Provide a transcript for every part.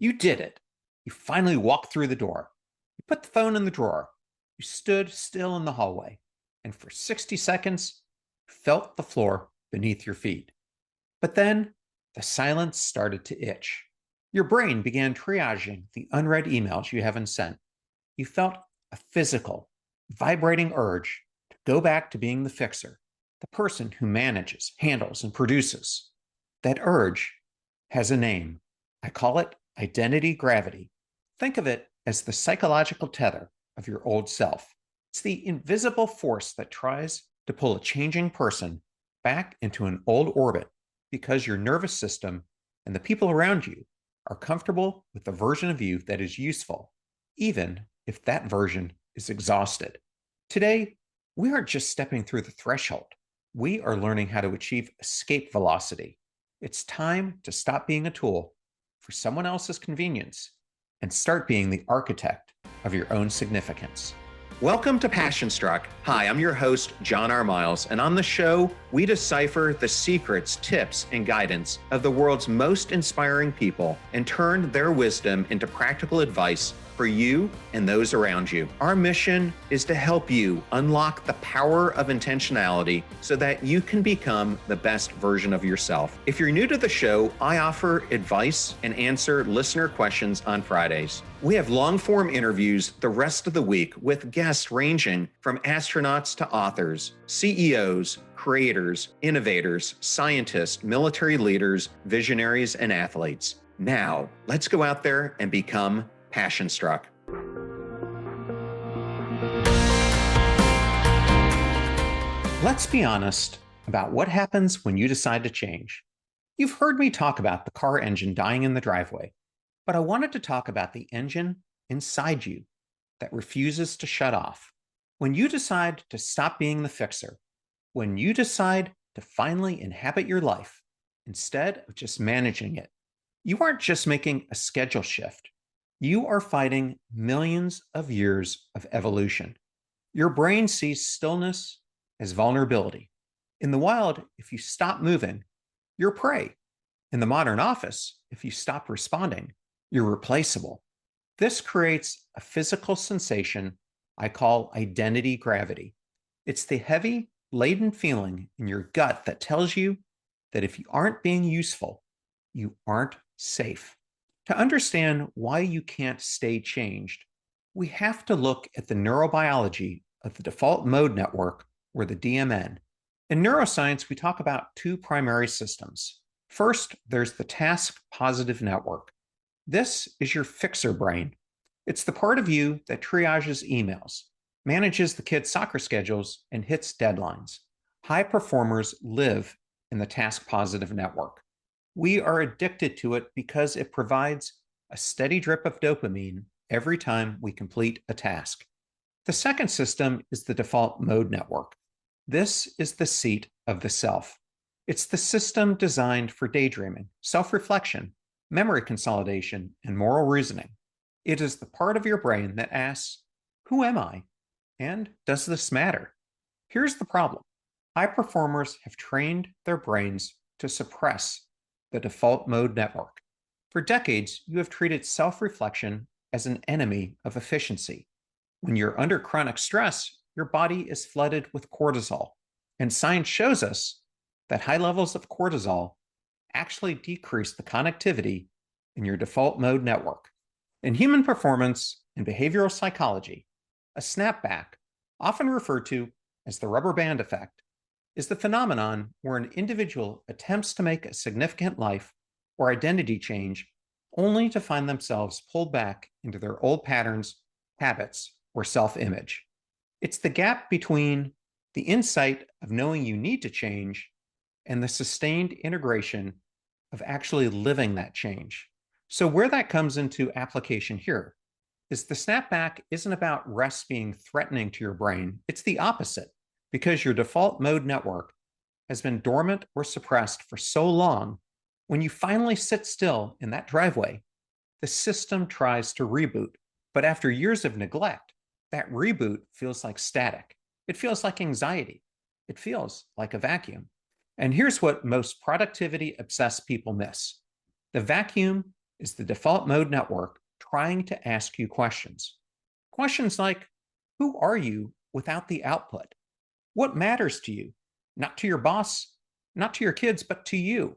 You did it. You finally walked through the door. You put the phone in the drawer. You stood still in the hallway. And for 60 seconds, you felt the floor beneath your feet. But then the silence started to itch. Your brain began triaging the unread emails you haven't sent. You felt a physical, vibrating urge to go back to being the fixer, the person who manages, handles, and produces. That urge has a name. I call it identity gravity. Think of it as the psychological tether of your old self. It's the invisible force that tries to pull a changing person back into an old orbit because your nervous system and the people around you are comfortable with the version of you that is useful, even if that version is exhausted. Today, we aren't just stepping through the threshold. We are learning how to achieve escape velocity. It's time to stop being a tool for someone else's convenience and start being the architect of your own significance. Welcome to Passion Struck. Hi, I'm your host, John R. Miles, and on the show, we decipher the secrets, tips, and guidance of the world's most inspiring people and turn their wisdom into practical advice for you and those around you. Our mission is to help you unlock the power of intentionality so that you can become the best version of yourself. If you're new to the show, I offer advice and answer listener questions on Fridays. We have long-form interviews the rest of the week with guests ranging from astronauts to authors, CEOs, creators, innovators, scientists, military leaders, visionaries, and athletes. Now, let's go out there and become Passion Struck. Let's be honest about what happens when you decide to change. You've heard me talk about the car engine dying in the driveway, but I wanted to talk about the engine inside you that refuses to shut off. When you decide to stop being the fixer, when you decide to finally inhabit your life instead of just managing it, you aren't just making a schedule shift. You are fighting millions of years of evolution. Your brain sees stillness as vulnerability. In the wild, if you stop moving, you're prey. In the modern office, if you stop responding, you're replaceable. This creates a physical sensation I call identity gravity. It's the heavy, laden feeling in your gut that tells you that if you aren't being useful, you aren't safe. To understand why you can't stay changed, we have to look at the neurobiology of the default mode network, or the DMN. In neuroscience, we talk about two primary systems. First, there's the task-positive network. This is your fixer brain. It's the part of you that triages emails, manages the kids' soccer schedules, and hits deadlines. High performers live in the task-positive network. We are addicted to it because it provides a steady drip of dopamine every time we complete a task. The second system is the default mode network. This is the seat of the self. It's the system designed for daydreaming, self-reflection, memory consolidation, and moral reasoning. It is the part of your brain that asks, who am I? And does this matter? Here's the problem. High performers have trained their brains to suppress the default mode network. For decades, you have treated self-reflection as an enemy of efficiency. When you're under chronic stress, your body is flooded with cortisol. And science shows us that high levels of cortisol actually decrease the connectivity in your default mode network. In human performance and behavioral psychology, a snapback, often referred to as the rubber band effect, is the phenomenon where an individual attempts to make a significant life or identity change only to find themselves pulled back into their old patterns, habits, or self-image. It's the gap between the insight of knowing you need to change and the sustained integration of actually living that change. So where that comes into application here is the snapback isn't about rest being threatening to your brain. It's the opposite. Because your default mode network has been dormant or suppressed for so long, when you finally sit still in that driveway, the system tries to reboot. But after years of neglect, that reboot feels like static. It feels like anxiety. It feels like a vacuum. And here's what most productivity-obsessed people miss. The vacuum is the default mode network trying to ask you questions. Questions like, who are you without the output? What matters to you? Not to your boss, not to your kids, but to you.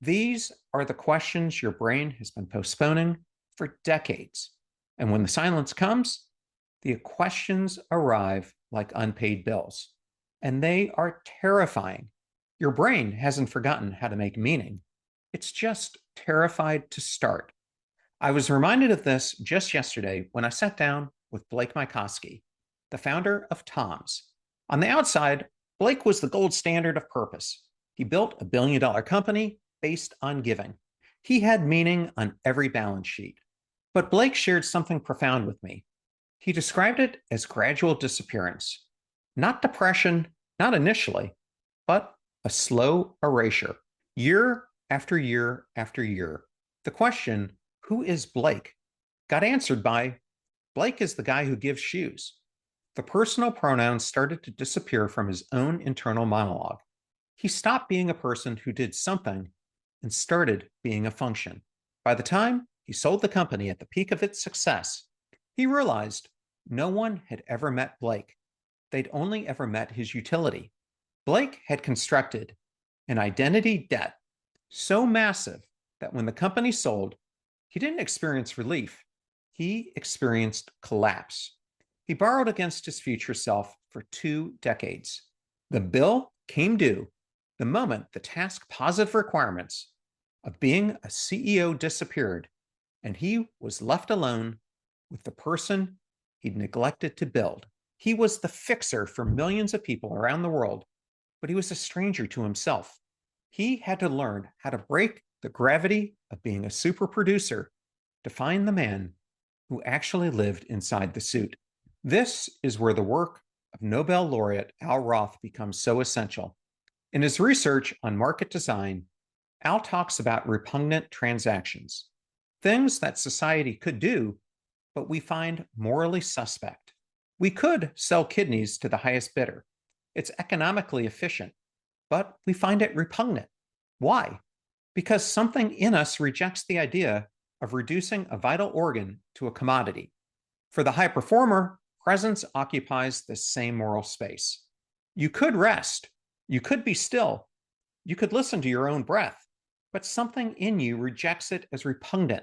These are the questions your brain has been postponing for decades. And when the silence comes, the questions arrive like unpaid bills. And they are terrifying. Your brain hasn't forgotten how to make meaning. It's just terrified to start. I was reminded of this just yesterday when I sat down with Blake Mycoskie, the founder of Tom's. On the outside, Blake was the gold standard of purpose. He built a billion-dollar company based on giving. He had meaning on every balance sheet. But Blake shared something profound with me. He described it as gradual disappearance. Not depression, not initially, but a slow erasure, year after year after year. The question, who is Blake, got answered by, Blake is the guy who gives shoes. The personal pronouns started to disappear from his own internal monologue. He stopped being a person who did something and started being a function. By the time he sold the company at the peak of its success, he realized no one had ever met Blake. They'd only ever met his utility. Blake had constructed an identity debt so massive that when the company sold, he didn't experience relief. He experienced collapse. He borrowed against his future self for 2 decades. The bill came due the moment the task positive requirements of being a CEO disappeared, and he was left alone with the person he'd neglected to build. He was the fixer for millions of people around the world, but he was a stranger to himself. He had to learn how to break the gravity of being a super producer to find the man who actually lived inside the suit. This is where the work of Nobel laureate Al Roth becomes so essential. In his research on market design, Al talks about repugnant transactions, things that society could do, but we find morally suspect. We could sell kidneys to the highest bidder. It's economically efficient, but we find it repugnant. Why? Because something in us rejects the idea of reducing a vital organ to a commodity. For the high performer, presence occupies the same moral space. You could rest. You could be still. You could listen to your own breath, but something in you rejects it as repugnant,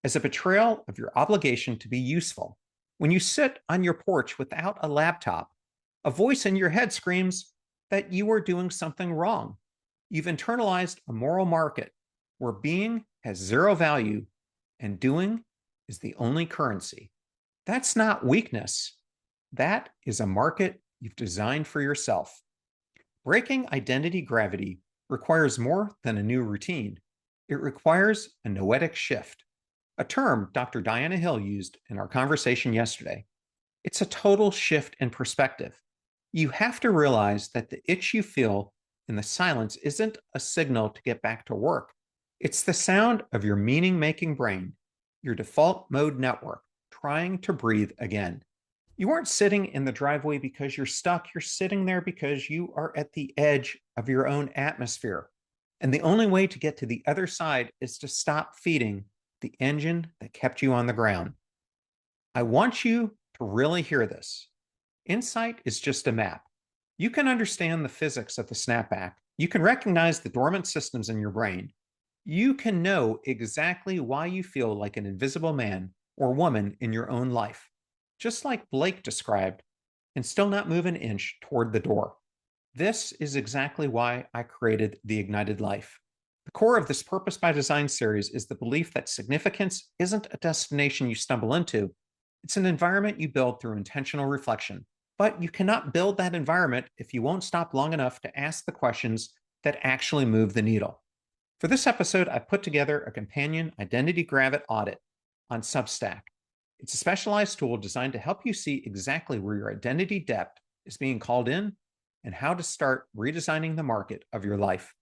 as a betrayal of your obligation to be useful. When you sit on your porch without a laptop, a voice in your head screams that you are doing something wrong. You've internalized a moral market where being has zero value and doing is the only currency. That's not weakness. That is a market you've designed for yourself. Breaking identity gravity requires more than a new routine. It requires a noetic shift, a term Dr. Diana Hill used in our conversation yesterday. It's a total shift in perspective. You have to realize that the itch you feel in the silence isn't a signal to get back to work. It's the sound of your meaning-making brain, your default mode network, trying to breathe again. You aren't sitting in the driveway because you're stuck. You're sitting there because you are at the edge of your own atmosphere. And the only way to get to the other side is to stop feeding the engine that kept you on the ground. I want you to really hear this. Insight is just a map. You can understand the physics of the snapback. You can recognize the dormant systems in your brain. You can know exactly why you feel like an invisible man or woman in your own life, just like Blake described, and still not move an inch toward the door. This is exactly why I created The Ignited Life. The core of this Purpose by Design series is the belief that significance isn't a destination you stumble into. It's an environment you build through intentional reflection. But you cannot build that environment if you won't stop long enough to ask the questions that actually move the needle. For this episode, I put together a companion identity gravity audit on Substack. It's a specialized tool designed to help you see exactly where your identity depth is being called in and how to start redesigning the market of your life.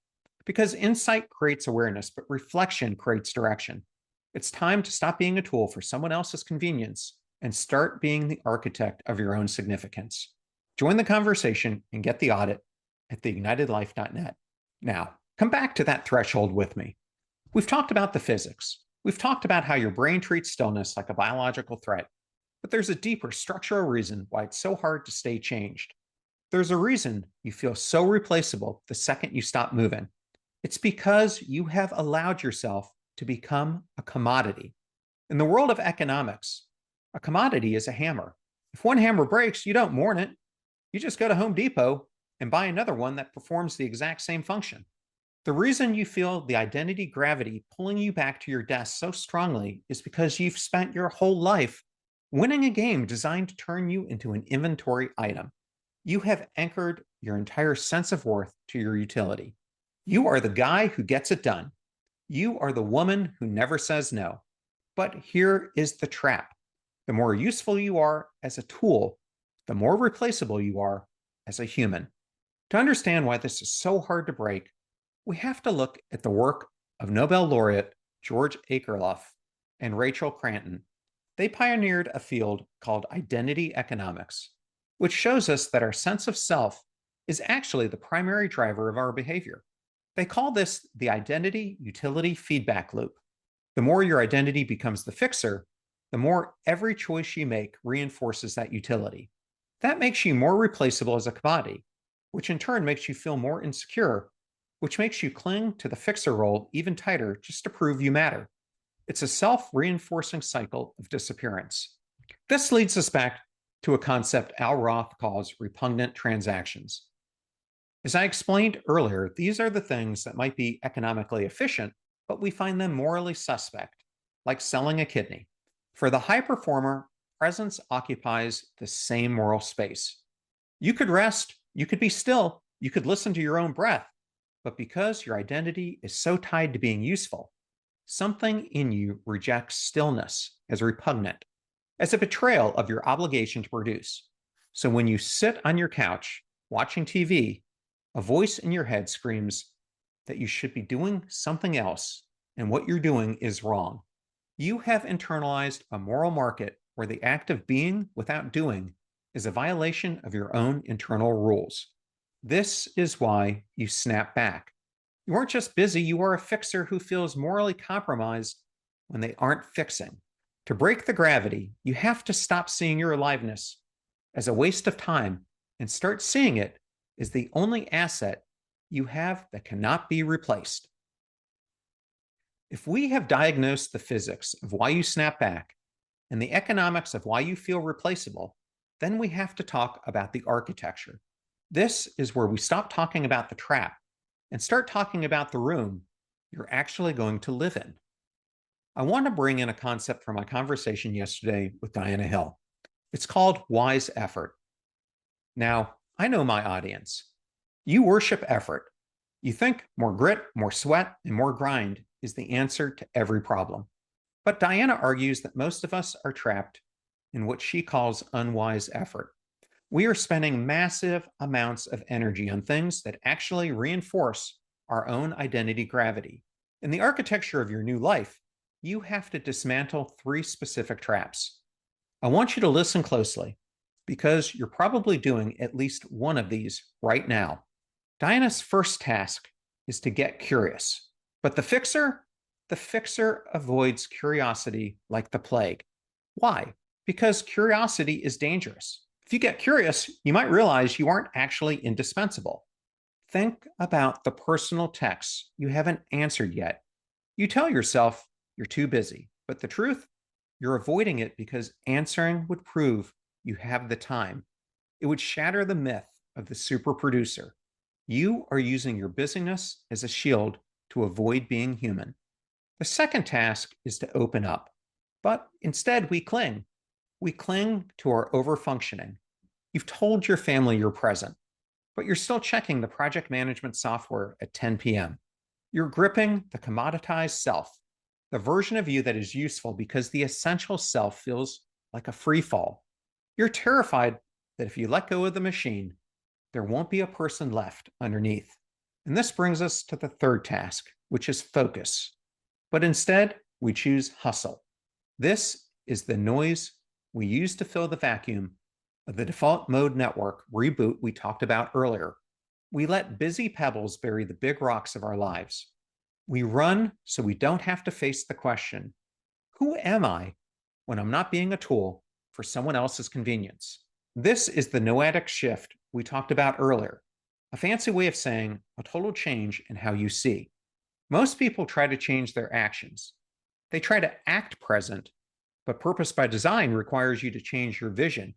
Because insight creates awareness, but reflection creates direction. It's time to stop being a tool for someone else's convenience and start being the architect of your own significance. Join the conversation and get the audit at theignitedlife.net. Now, come back to that threshold with me. We've talked about the physics. We've talked about how your brain treats stillness like a biological threat, but there's a deeper structural reason why it's so hard to stay changed. There's a reason you feel so replaceable the second you stop moving. It's because you have allowed yourself to become a commodity. In the world of economics, a commodity is a hammer. If one hammer breaks, you don't mourn it. You just go to Home Depot and buy another one that performs the exact same function. The reason you feel the identity gravity pulling you back to your desk so strongly is because you've spent your whole life winning a game designed to turn you into an inventory item. You have anchored your entire sense of worth to your utility. You are the guy who gets it done. You are the woman who never says no. But here is the trap. The more useful you are as a tool, the more replaceable you are as a human. To understand why this is so hard to break, we have to look at the work of Nobel laureate George Akerlof and Rachel Cranton. They pioneered a field called identity economics, which shows us that our sense of self is actually the primary driver of our behavior. They call this the identity utility feedback loop. The more your identity becomes the fixer, the more every choice you make reinforces that utility. That makes you more replaceable as a commodity, which in turn makes you feel more insecure, which makes you cling to the fixer role even tighter just to prove you matter. It's a self-reinforcing cycle of disappearance. This leads us back to a concept Al Roth calls repugnant transactions. As I explained earlier, these are the things that might be economically efficient, but we find them morally suspect, like selling a kidney. For the high performer, presence occupies the same moral space. You could rest, you could be still, you could listen to your own breath, but because your identity is so tied to being useful, something in you rejects stillness as repugnant, as a betrayal of your obligation to produce. So when you sit on your couch watching TV, a voice in your head screams that you should be doing something else, and what you're doing is wrong. You have internalized a moral market where the act of being without doing is a violation of your own internal rules. This is why you snap back. You aren't just busy, you are a fixer who feels morally compromised when they aren't fixing. To break the gravity, you have to stop seeing your aliveness as a waste of time and start seeing it as the only asset you have that cannot be replaced. If we have diagnosed the physics of why you snap back and the economics of why you feel replaceable, then we have to talk about the architecture. This is where we stop talking about the trap and start talking about the room you're actually going to live in. I want to bring in a concept from my conversation yesterday with Diana Hill. It's called wise effort. Now, I know my audience. You worship effort. You think more grit, more sweat, and more grind is the answer to every problem. But Diana argues that most of us are trapped in what she calls unwise effort. We are spending massive amounts of energy on things that actually reinforce our own identity gravity. In the architecture of your new life, you have to dismantle 3 specific traps. I want you to listen closely because you're probably doing at least one of these right now. Diana's first task is to get curious, but the fixer avoids curiosity like the plague. Why? Because curiosity is dangerous. If you get curious, you might realize you aren't actually indispensable. Think about the personal texts you haven't answered yet. You tell yourself you're too busy, but the truth, you're avoiding it because answering would prove you have the time. It would shatter the myth of the super producer. You are using your busyness as a shield to avoid being human. The second task is to open up, but instead we cling. We cling to our overfunctioning. You've told your family you're present, but you're still checking the project management software at 10 p.m. You're gripping the commoditized self, the version of you that is useful because the essential self feels like a free fall. You're terrified that if you let go of the machine, there won't be a person left underneath. And this brings us to the third task, which is focus. But instead, we choose hustle. This is the noise we use to fill the vacuum of the default mode network reboot we talked about earlier. We let busy pebbles bury the big rocks of our lives. We run so we don't have to face the question, who am I when I'm not being a tool for someone else's convenience? This is the noetic shift we talked about earlier, a fancy way of saying a total change in how you see. Most people try to change their actions. They try to act present, but purpose by design requires you to change your vision.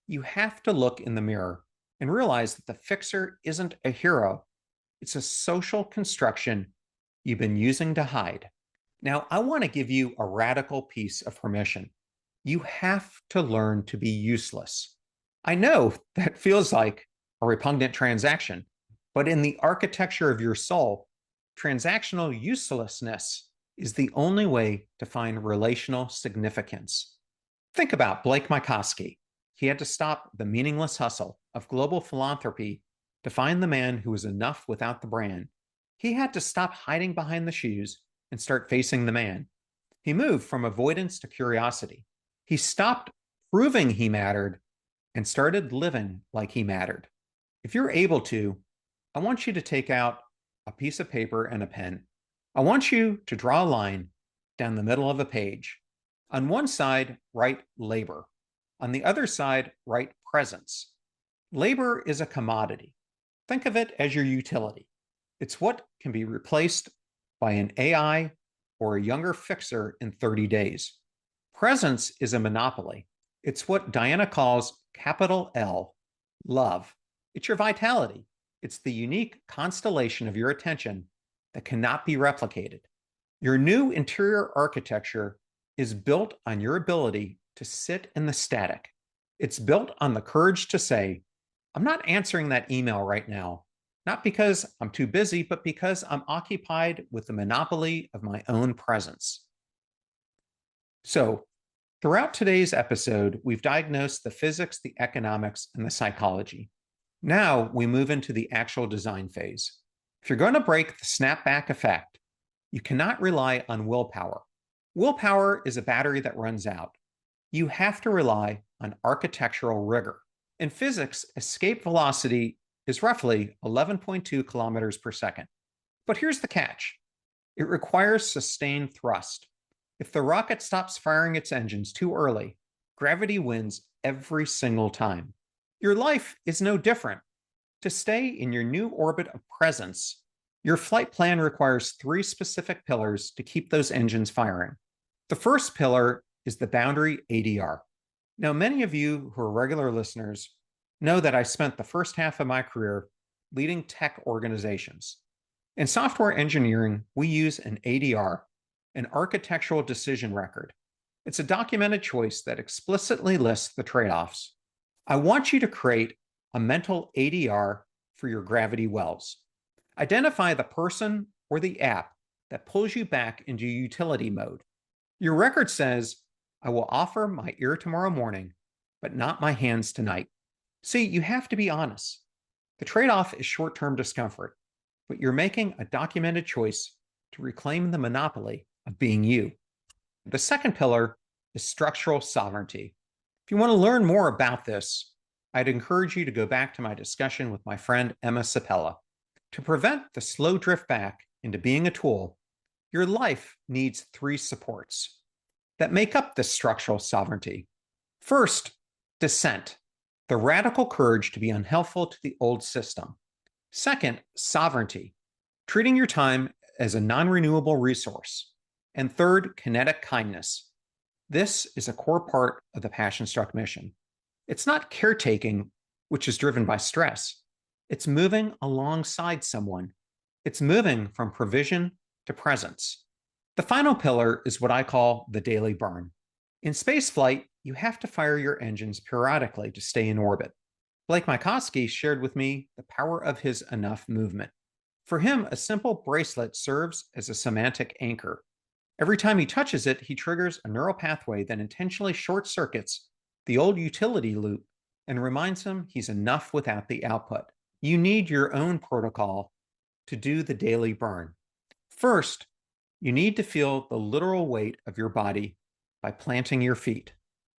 You have to look in the mirror and realize that the fixer isn't a hero. It's a social construction you've been using to hide. Now, I want to give you a radical piece of permission. You have to learn to be useless. I know that feels like a repugnant transaction, but in the architecture of your soul, transactional uselessness is the only way to find relational significance. Think about Blake Mycoskie. He had to stop the meaningless hustle of global philanthropy to find the man who was enough without the brand. He had to stop hiding behind the shoes and start facing the man. He moved from avoidance to curiosity. He stopped proving he mattered and started living like he mattered. If you're able to, I want you to take out a piece of paper and a pen. I want you to draw a line down the middle of a page. On one side, write labor. On the other side, write presence. Labor is a commodity. Think of it as your utility. It's what can be replaced by an AI or a younger fixer in 30 days. Presence is a monopoly. It's what Diana calls capital L, love. It's your vitality. It's the unique constellation of your attention that cannot be replicated. Your new interior architecture is built on your ability to sit in the static. It's built on the courage to say, I'm not answering that email right now, not because I'm too busy, but because I'm occupied with the monopoly of my own presence. So, throughout today's episode, we've diagnosed the physics, the economics, and the psychology. Now we move into the actual design phase. If you're going to break the snapback effect, you cannot rely on willpower. Willpower is a battery that runs out. You have to rely on architectural rigor. In physics, escape velocity is roughly 11.2 kilometers per second. But here's the catch. It requires sustained thrust. If the rocket stops firing its engines too early, gravity wins every single time. Your life is no different. To stay in your new orbit of presence, your flight plan requires 3 specific pillars to keep those engines firing. The first pillar is the boundary ADR. Now, many of you who are regular listeners know that I spent the first half of my career leading tech organizations. In software engineering, we use an ADR, an architectural decision record. It's a documented choice that explicitly lists the trade-offs. I want you to create a mental ADR for your gravity wells. Identify the person or the app that pulls you back into utility mode. Your record says, I will offer my ear tomorrow morning, but not my hands tonight. See, you have to be honest. The trade-off is short-term discomfort, but you're making a documented choice to reclaim the monopoly of being you. The second pillar is structural sovereignty. If you want to learn more about this, I'd encourage you to go back to my discussion with my friend Emma Sapella. To prevent the slow drift back into being a tool, your life needs 3 supports that make up this structural sovereignty. First, dissent, the radical courage to be unhelpful to the old system. Second, sovereignty, treating your time as a non-renewable resource. And third, kinetic kindness. This is a core part of the Passion Struck mission. It's not caretaking, which is driven by stress. It's moving alongside someone. It's moving from provision to presence. The final pillar is what I call the daily burn. In spaceflight, you have to fire your engines periodically to stay in orbit. Blake Mycoskie shared with me the power of his enough movement. For him, a simple bracelet serves as a semantic anchor. Every time he touches it, he triggers a neural pathway that intentionally short circuits the old utility loop and reminds him he's enough without the output. You need your own protocol to do the daily burn. First, you need to feel the literal weight of your body by planting your feet.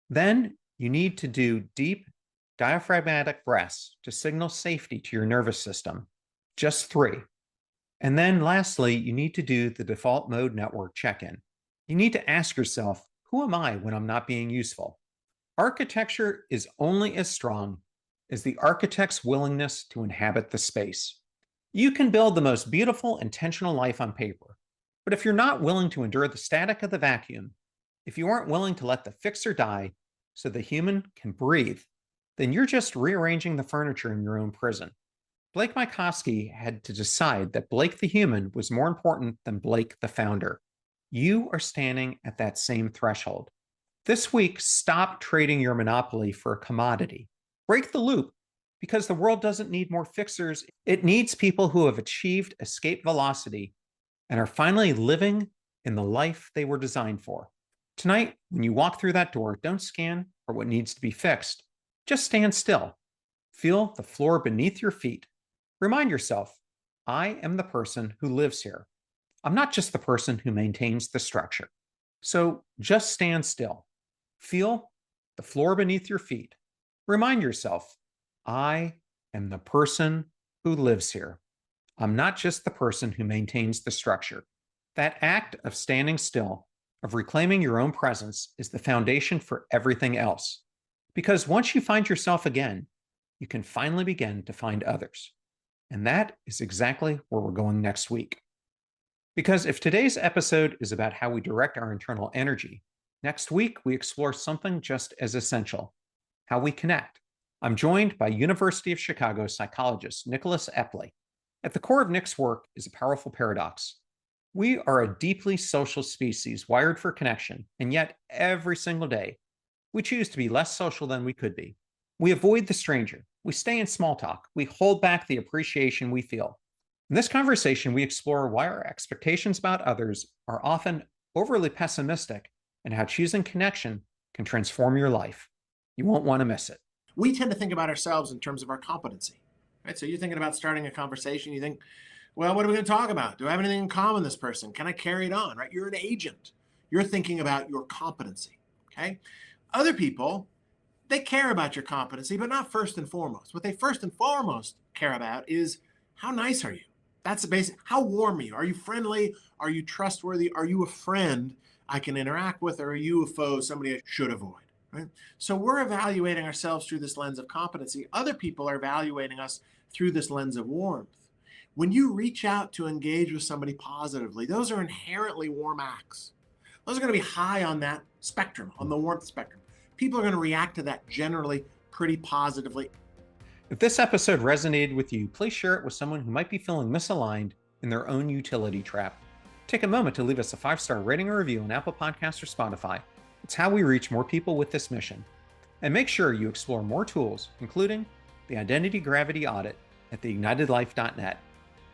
Then you need to do deep diaphragmatic breaths to signal safety to your nervous system. Just 3. And then lastly, you need to do the default mode network check-in. You need to ask yourself, who am I when I'm not being useful? Architecture is only as strong as the architect's willingness to inhabit the space. You can build the most beautiful, intentional life on paper, but if you're not willing to endure the static of the vacuum, if you aren't willing to let the fixer die so the human can breathe, then you're just rearranging the furniture in your own prison. Blake Mycoskie had to decide that Blake the human was more important than Blake the founder. You are standing at that same threshold. This week, stop trading your monopoly for a commodity. Break the loop, because the world doesn't need more fixers. It needs people who have achieved escape velocity and are finally living in the life they were designed for. Tonight, when you walk through that door, don't scan for what needs to be fixed. Just stand still. Feel the floor beneath your feet. Remind yourself, I am the person who lives here. I'm not just the person who maintains the structure. So just stand still. Feel the floor beneath your feet. Remind yourself, I am the person who lives here. I'm not just the person who maintains the structure. That act of standing still, of reclaiming your own presence, is the foundation for everything else. Because once you find yourself again, you can finally begin to find others. And that is exactly where we're going next week. Because if today's episode is about how we direct our internal energy, next week we explore something just as essential: how we connect. I'm joined by University of Chicago psychologist Nicholas Epley. At the core of Nick's work is a powerful paradox. We are a deeply social species wired for connection, and yet every single day we choose to be less social than we could be. We avoid the stranger. We stay in small talk. We hold back the appreciation we feel. In this conversation, we explore why our expectations about others are often overly pessimistic and how choosing connection can transform your life. You won't want to miss it. We tend to think about ourselves in terms of our competency, right? So you're thinking about starting a conversation. You think, well, what are we going to talk about? Do I have anything in common with this person? Can I carry it on, right? You're an agent. You're thinking about your competency, okay? Other people, they care about your competency, but not first and foremost. What they first and foremost care about is, how nice are you? That's the basic. How warm are you? Are you friendly? Are you trustworthy? Are you a friend I can interact with? Or are you a foe, somebody I should avoid? Right? So we're evaluating ourselves through this lens of competency. Other people are evaluating us through this lens of warmth. When you reach out to engage with somebody positively, those are inherently warm acts. Those are going to be high on that spectrum, on the warmth spectrum. People are going to react to that generally pretty positively. If this episode resonated with you, please share it with someone who might be feeling misaligned in their own utility trap. Take a moment to leave us a 5-star rating or review on Apple Podcasts or Spotify. It's how we reach more people with this mission. And make sure you explore more tools, including the Identity Gravity Audit at theignitedlife.net.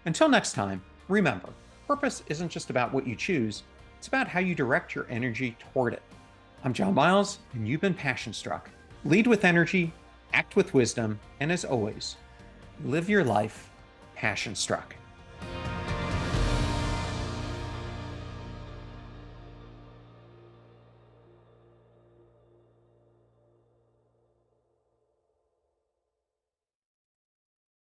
Until next time, remember, purpose isn't just about what you choose, it's about how you direct your energy toward it. I'm John Miles, and you've been Passion Struck. Lead with energy, act with wisdom, and as always, live your life passion struck.